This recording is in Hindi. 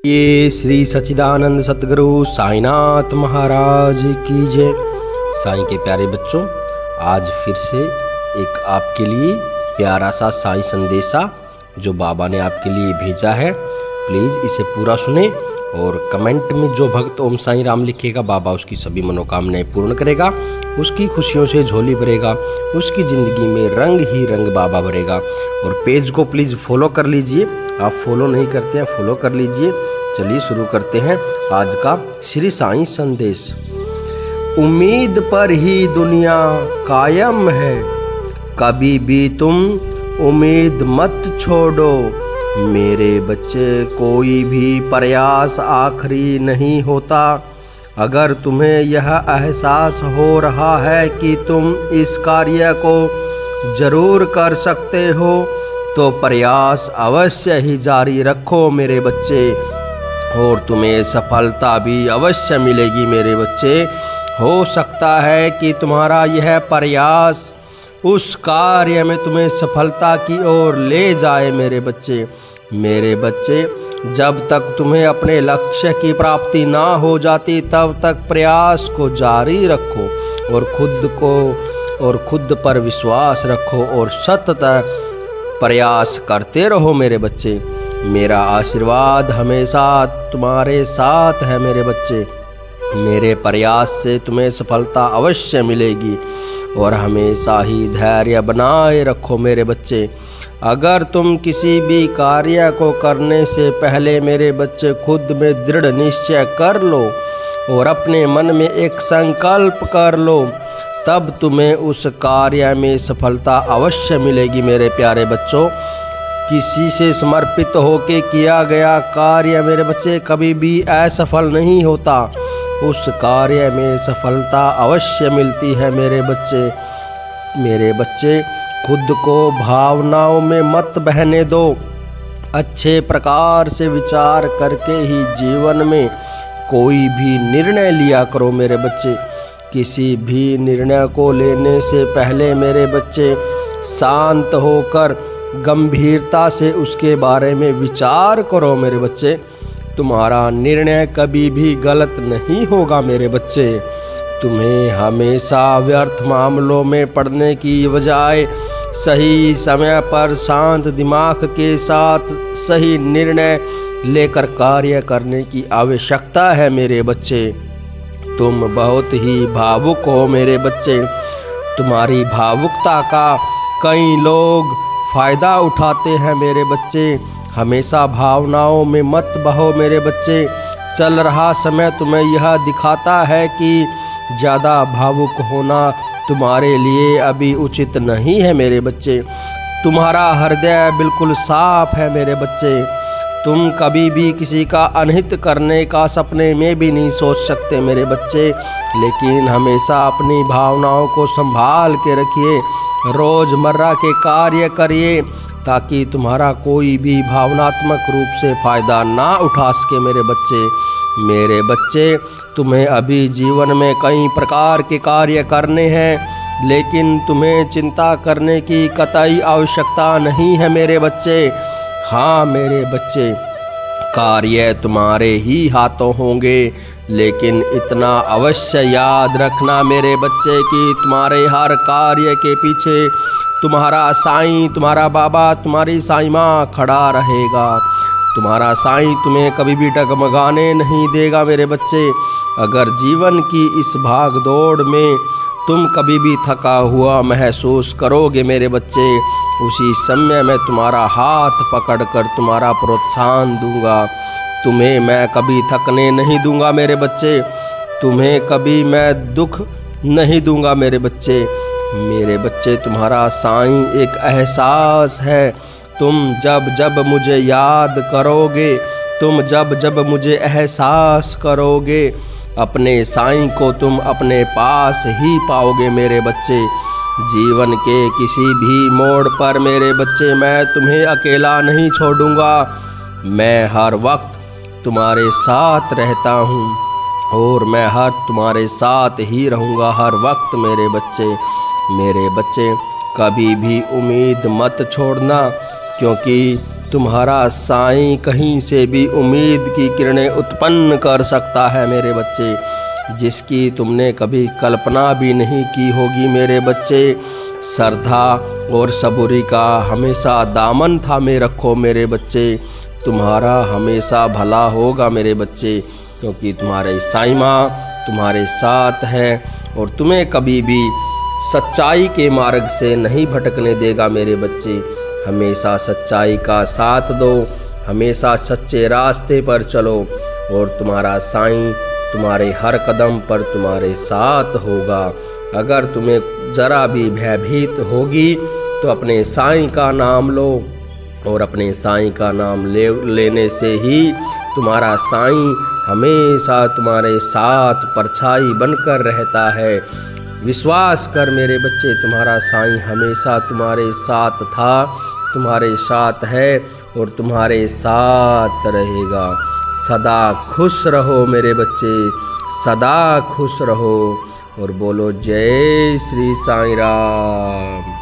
ये श्री सच्चिदानंद सतगुरु साईनाथ महाराज की जय। साईं के प्यारे बच्चों, आज फिर से एक आपके लिए प्यारा सा साईं संदेशा जो बाबा ने आपके लिए भेजा है। प्लीज़ इसे पूरा सुने और कमेंट में जो भक्त ओम साईं राम लिखेगा, बाबा उसकी सभी मनोकामनाएं पूर्ण करेगा, उसकी खुशियों से झोली भरेगा, उसकी ज़िंदगी में रंग ही रंग बाबा भरेगा। और पेज को प्लीज़ फॉलो कर लीजिए, आप फॉलो नहीं करते हैं फॉलो कर लीजिए। चलिए शुरू करते हैं आज का श्री साईं संदेश। उम्मीद पर ही दुनिया कायम है, कभी भी तुम उम्मीद मत छोड़ो मेरे बच्चे। कोई भी प्रयास आखिरी नहीं होता। अगर तुम्हें यह एहसास हो रहा है कि तुम इस कार्य को जरूर कर सकते हो तो प्रयास अवश्य ही जारी रखो मेरे बच्चे, और तुम्हें सफलता भी अवश्य मिलेगी मेरे बच्चे। हो सकता है कि तुम्हारा यह प्रयास उस कार्य में तुम्हें सफलता की ओर ले जाए मेरे बच्चे। मेरे बच्चे, जब तक तुम्हें अपने लक्ष्य की प्राप्ति ना हो जाती तब तक प्रयास को जारी रखो और खुद पर विश्वास रखो और सतत प्रयास करते रहो मेरे बच्चे। मेरा आशीर्वाद हमेशा तुम्हारे साथ है मेरे बच्चे। मेरे प्रयास से तुम्हें सफलता अवश्य मिलेगी और हमेशा ही धैर्य बनाए रखो मेरे बच्चे। अगर तुम किसी भी कार्य को करने से पहले मेरे बच्चे खुद में दृढ़ निश्चय कर लो और अपने मन में एक संकल्प कर लो, तब तुम्हें उस कार्य में सफलता अवश्य मिलेगी मेरे प्यारे बच्चों। किसी से समर्पित होके किया गया कार्य मेरे बच्चे कभी भी असफल नहीं होता। उस कार्य में सफलता अवश्य मिलती है मेरे बच्चे। मेरे बच्चे, खुद को भावनाओं में मत बहने दो। अच्छे प्रकार से विचार करके ही जीवन में कोई भी निर्णय लिया करो मेरे बच्चे। किसी भी निर्णय को लेने से पहले मेरे बच्चे शांत होकर गंभीरता से उसके बारे में विचार करो मेरे बच्चे। तुम्हारा निर्णय कभी भी गलत नहीं होगा मेरे बच्चे। तुम्हें हमेशा व्यर्थ मामलों में पड़ने की बजाय सही समय पर शांत दिमाग के साथ सही निर्णय लेकर कार्य करने की आवश्यकता है मेरे बच्चे। तुम बहुत ही भावुक हो मेरे बच्चे। तुम्हारी भावुकता का कई लोग फ़ायदा उठाते हैं मेरे बच्चे। हमेशा भावनाओं में मत बहो मेरे बच्चे। चल रहा समय तुम्हें यह दिखाता है कि ज़्यादा भावुक होना तुम्हारे लिए अभी उचित नहीं है मेरे बच्चे। तुम्हारा हृदय बिल्कुल साफ है मेरे बच्चे। तुम कभी भी किसी का अनहित करने का सपने में भी नहीं सोच सकते मेरे बच्चे। लेकिन हमेशा अपनी भावनाओं को संभाल के रखिए। रोज़मर्रा के कार्य करिए ताकि तुम्हारा कोई भी भावनात्मक रूप से फ़ायदा ना उठा सके मेरे बच्चे। मेरे बच्चे, तुम्हें अभी जीवन में कई प्रकार के कार्य करने हैं, लेकिन तुम्हें चिंता करने की कतई आवश्यकता नहीं है मेरे बच्चे। हाँ मेरे बच्चे, कार्य तुम्हारे ही हाथों होंगे, लेकिन इतना अवश्य याद रखना मेरे बच्चे कि तुम्हारे हर कार्य के पीछे तुम्हारा साईं, तुम्हारा बाबा, तुम्हारी साईं माँ खड़ा रहेगा। तुम्हारा साईं तुम्हें कभी भी डगमगाने नहीं देगा मेरे बच्चे। अगर जीवन की इस भाग दौड़ में तुम कभी भी थका हुआ महसूस करोगे मेरे बच्चे, उसी समय मैं तुम्हारा हाथ पकड़कर तुम्हारा प्रोत्साहन दूंगा। तुम्हें मैं कभी थकने नहीं दूंगा मेरे बच्चे। तुम्हें कभी मैं दुख नहीं दूंगा मेरे बच्चे। मेरे बच्चे, तुम्हारा साईं एक एहसास है। तुम जब जब मुझे याद करोगे, तुम जब जब मुझे एहसास करोगे, अपने साईं को तुम अपने पास ही पाओगे मेरे बच्चे। जीवन के किसी भी मोड़ पर मेरे बच्चे मैं तुम्हें अकेला नहीं छोड़ूंगा। मैं हर वक्त तुम्हारे साथ रहता हूँ और मैं हर तुम्हारे साथ ही रहूँगा हर वक्त मेरे बच्चे। मेरे बच्चे, कभी भी उम्मीद मत छोड़ना, क्योंकि तुम्हारा साईं कहीं से भी उम्मीद की किरणें उत्पन्न कर सकता है मेरे बच्चे, जिसकी तुमने कभी कल्पना भी नहीं की होगी मेरे बच्चे। श्रद्धा और सबूरी का हमेशा दामन थामे रखो मेरे बच्चे, तुम्हारा हमेशा भला होगा मेरे बच्चे, क्योंकि तुम्हारे साईं माँ तुम्हारे साथ है और तुम्हें कभी भी सच्चाई के मार्ग से नहीं भटकने देगा मेरे बच्चे। हमेशा सच्चाई का साथ दो, हमेशा सच्चे रास्ते पर चलो और तुम्हारा साईं तुम्हारे हर कदम पर तुम्हारे साथ होगा। अगर तुम्हें ज़रा भी भयभीत होगी तो अपने साईं का नाम लो और अपने साईं का नाम लेने से ही तुम्हारा साईं हमेशा तुम्हारे साथ परछाई बनकर रहता है। विश्वास कर मेरे बच्चे, तुम्हारा साईं हमेशा तुम्हारे साथ था, तुम्हारे साथ है और तुम्हारे साथ रहेगा। सदा खुश रहो मेरे बच्चे, सदा खुश रहो और बोलो जय श्री साईं राम।